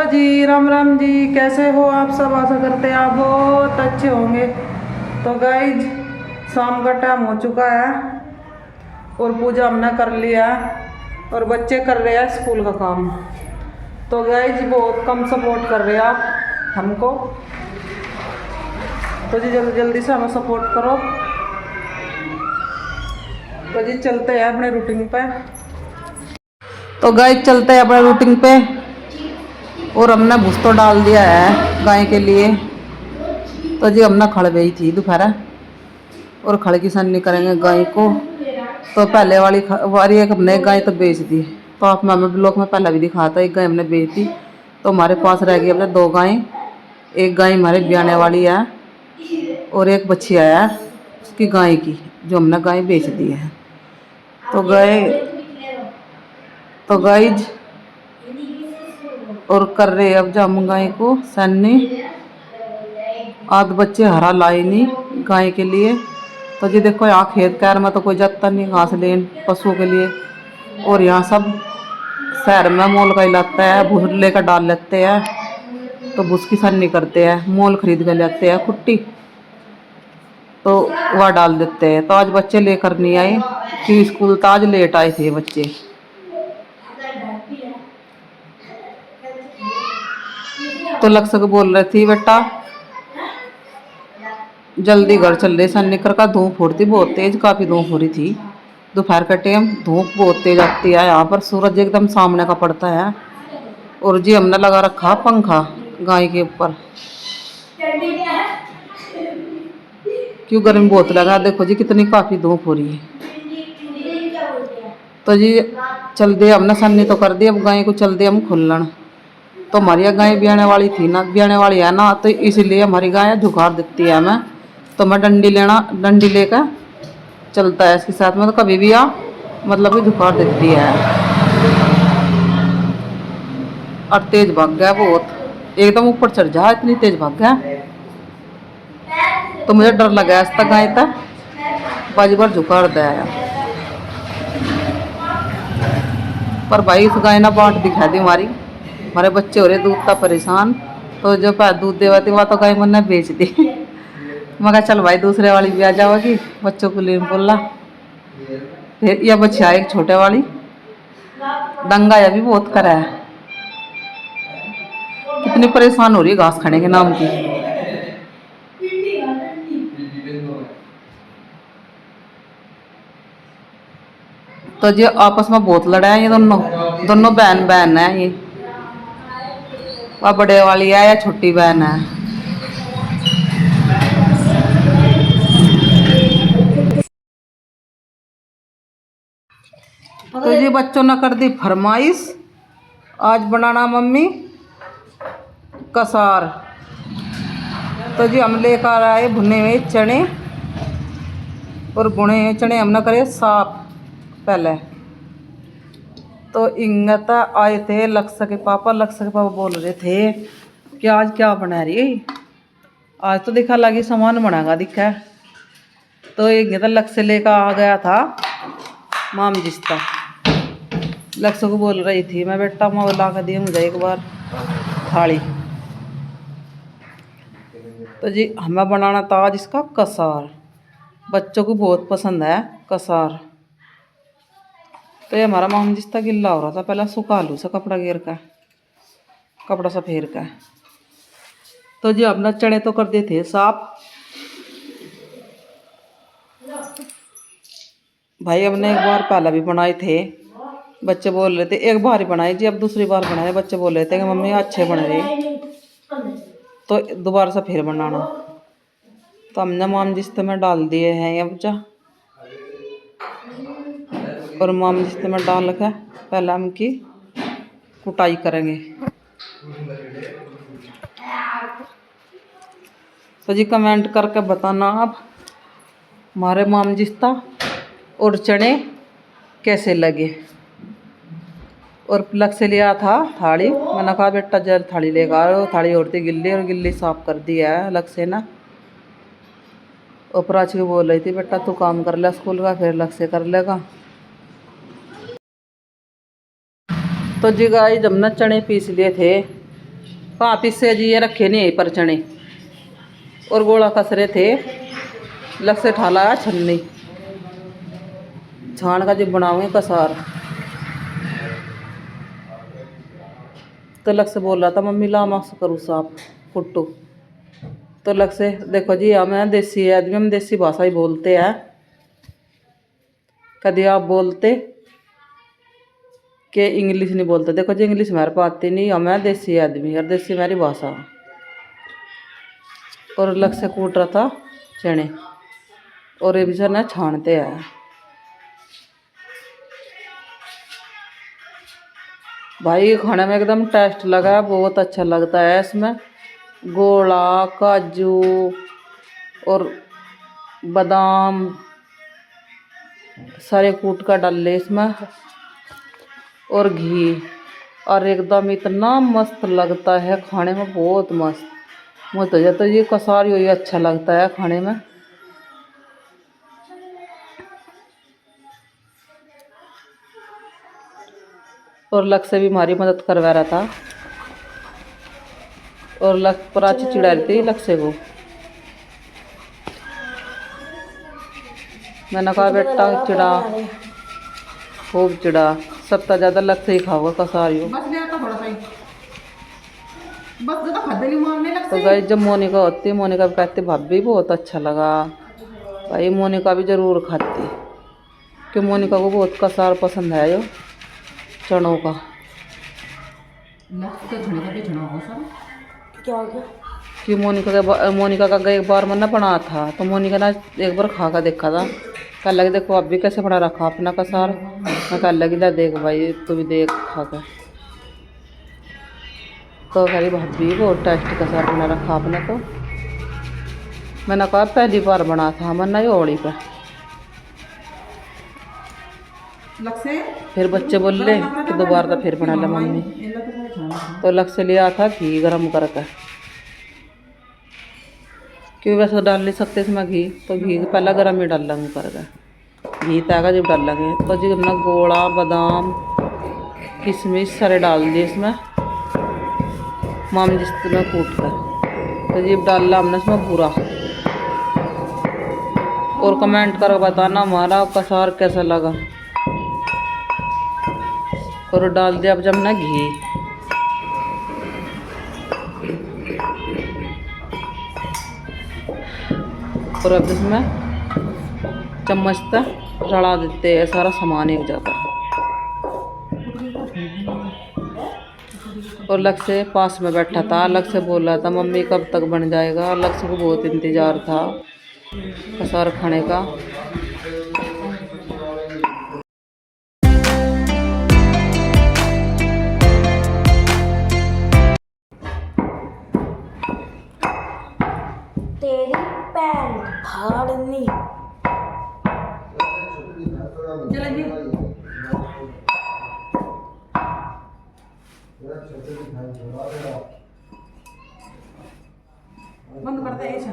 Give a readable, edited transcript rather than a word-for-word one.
Hello जी, राम राम जी। कैसे हो आप सब? आशा करते हैं आप बहुत अच्छे होंगे। तो गाइज, शाम का टाइम हो चुका है और पूजा हमने कर लिया है और बच्चे कर रहे हैं स्कूल का काम। तो गाइज बहुत कम सपोर्ट कर रहे हैं आप हमको, तो जी जल्दी जल्दी से हमें सपोर्ट करो। तो जी चलते हैं अपने रूटीन पे। तो गाइज चलते हैं अपने रूटीन पे। और हमने भूस तो डाल दिया है गाय के लिए। तो जी हमने खड़ गई थी दोपहर और खड़ की सन्नी करेंगे गाय को। तो पहले वाली एक हमने गाय तो बेच दी। तो आप हमें ब्लॉग में पहला भी दिखाया था, एक गाय हमने बेच दी। तो हमारे पास रह गई अपने दो गायें। एक गाय हमारे ब्याने वाली है और एक बच्ची है उसकी गाय की, जो हमने गाय बेच दी है। तो गाइज और कर रहे अब जाम गाय को सन्नी। आध बच्चे हरा लाए नहीं गाय के लिए। तो जी देखो यहाँ खेत कैर में तो कोई जाता नहीं घास लेन पशुओं के लिए। और यहाँ सब शहर में मोल का ही लाता है, भूस लेकर डाल लेते हैं। तो भूस की सन्नी करते हैं, मोल खरीद कर लेते हैं कुट्टी, तो वह डाल देते हैं। तो आज बच्चे लेकर नहीं आए कि स्कूल तो आज लेट आए थे बच्चे। तो लक्ष्य को बोल रही थी बेटा जल्दी घर चल रहे सन, निकर का धूप हो रही थी बहुत तेज, काफ़ी धूप हो रही थी दोपहर का टाइम। धूप बहुत तेज आती है यहाँ पर, सूरज एकदम सामने का पड़ता है। और जी हमने लगा रखा पंखा गाय के ऊपर, क्यों गर्मी बहुत लगा। देखो जी कितनी काफ़ी धूप हो रही है। तो जी चल दे हमने सन्नी तो कर दी, अब गाय को चल दे हम खुल्लन। तो हमारी गाय ब्याने वाली थी ना, ब्याने वाली है ना, तो इसलिए हमारी गाय झुकार देती है हमें। तो मैं डंडी लेकर चलता है इसके साथ में। तो कभी भी आ मतलब कि झुकार देती है। और तेज भाग गया बहुत, एकदम ऊपर चढ़ जा, इतनी तेज भाग गया। तो मुझे डर लगा इस तक गाय तक बाजी बार झुकार दिया। पर भाई इस गाय ना बांट दिखा दी हमारी, हमारे बच्चे हो रहे दूध का परेशान। तो जो दूध देवाती वह तो गाय मैंने बेच दी। मैं कहा चल भाई दूसरे वाली भी आ जाओगी, बच्चों को ले बोला। फिर यह बच्चा एक छोटे वाली दंगा या भी बहुत करा है, कितनी परेशान हो रही है घास खाने के नाम की। तो जी आपस में बहुत लड़ा है ये दोनों दोनों बहन बहन है। ये वह बड़े वाली है या छोटी बहन है। तो जी बच्चों ने कर दी फरमाइश, आज बनाना मम्मी कसार। तो जी हम लेकर आए भुने हुए चने, और भुने हुए चने हमने करे साफ पहले। तो इंगता आए थे लक्ष्य के पापा बोल रहे थे कि आज क्या बना रही, आज तो दिखा लगी सामान बनागा दिखा। तो इंगता लक्ष्य लेकर आ गया था माम जिस्ता। लक्ष्य को बोल रही थी मैं बेटा मैं ला कर दिए मुझे एक बार थाली। तो जी हमें बनाना था आज इसका कसार, बच्चों को बहुत पसंद है कसार। तो ये हमारा माम जिस्ता गिल्ला हो रहा था, पहले सुखा लूँ सा कपड़ा घेर का, कपड़ा सा फेर का। तो जी अपना चने तो कर दिए थे साफ भाई। हमने एक बार पहला भी बनाए थे, बच्चे बोल रहे थे एक बार ही बनाए जी, अब दूसरी बार बनाए। बच्चे बोल रहे थे कि मम्मी अच्छे बन रहे, तो दोबारा से फिर बनाना। तो हमने माम जिस्ते में डाल दिए हैं अब जा, और माम जिस्ते में डाल के पहले हम की कुटाई करेंगे। तो जी कमेंट करके बताना आप हमारे माम जिस्ता और चने कैसे लगे। और लक्ष्य से लिया था थाली, मैंने कहा बेटा जल थाली लेकर आ रहे हो, थाली औरती गिल्ली, और गिल्ली साफ कर दी है लक्ष्य ना। और प्राची को बोल रही थी बेटा तू काम कर ले स्कूल का, फिर लक्ष्य कर लेगा। तो जी गाइस हमने चने पीस लिए थे वापिस से जी ये रखे नहीं पर चने और गोला कसरे थे। लग से ठाला छन्नी छान का जो बनाऊंगे कसार। तो लग से बोल रहा था मम्मी ला माक्स करूँ साफ फुट्टू। तो लग से देखो जी हम देसी आदमी, हम देसी भाषा ही बोलते हैं। कभी आप बोलते कि इंग्लिश नहीं बोलते। देखो जी इंग्लिश हमारे पास आती नहीं, हमें देसी आदमी और देसी हमारी भाषा। और लग से कूट रहा था चने और ये भी सर ना छानते हैं। भाई खाने में एकदम टेस्ट लगा, बहुत अच्छा लगता है। इसमें गोला काजू और बादाम सारे कूट का डाल ले इसमें और घी, और एकदम इतना मस्त लगता है खाने में, बहुत मस्त। मुझे तो ये कसार ही अच्छा लगता है खाने में। और लक से भी हमारी मदद करवा रहा था और लक प्राची चिढ़ा रही थी लक्ष्य को। मैंने कहा बेटा चिड़ा खूब चिड़ा, सबसे ज़्यादा लक्ष्य ही खाओगा कसारियों। तो गई जब मोनिका होती, मोनिका भी कहती भाभी बहुत अच्छा लगा। भाई मोनिका भी ज़रूर खाती कि मोनिका को बहुत कसार पसंद है जो चनों का। क्या हो गया कि मोनिका का एक बार मैंने बना था तो मोनिका ने एक बार खा कर देखा था। कह लगे देखो अब भी कैसे बना रखा अपना कसार। मैं कह लगी ला देख भाई तू भी देख खा कर। तो कह रही भाभी बहुत टेस्टी कसार बना रखा आपने। तो मैंने कहा पहली बार बना था मैंने ये होली पर। फिर बच्चे बोले कि दोबारा तो फिर बना ला मम्मी। तो लक्ष्य लिया था घी गरम करके, क्योंकि वैसे डाल नहीं सकते इसमें घी, तो घी पहले गरम ही डाल लेंगे करके। घी तैगा जब डाल लेंगे तो जी हमने गोला बादाम किशमिश सारे डाल दिए इसमें माम जिस में कूट कर। तो जी डाल हमने इसमें पूरा। और कमेंट कर बताना हमारा कसार कैसा लगा। और डाल दिया अब जब ना घी। और अब इसमें चम्मच तक रला देते हैं सारा सामान एक जगह। और लक्ष्य पास में बैठा था, लक्ष्य बोल रहा था मम्मी कब तक बन जाएगा। लक्ष्य को बहुत इंतज़ार था कसार खाने का। तेरी पैंट फाड़नी। बंद कर दे ऐसा।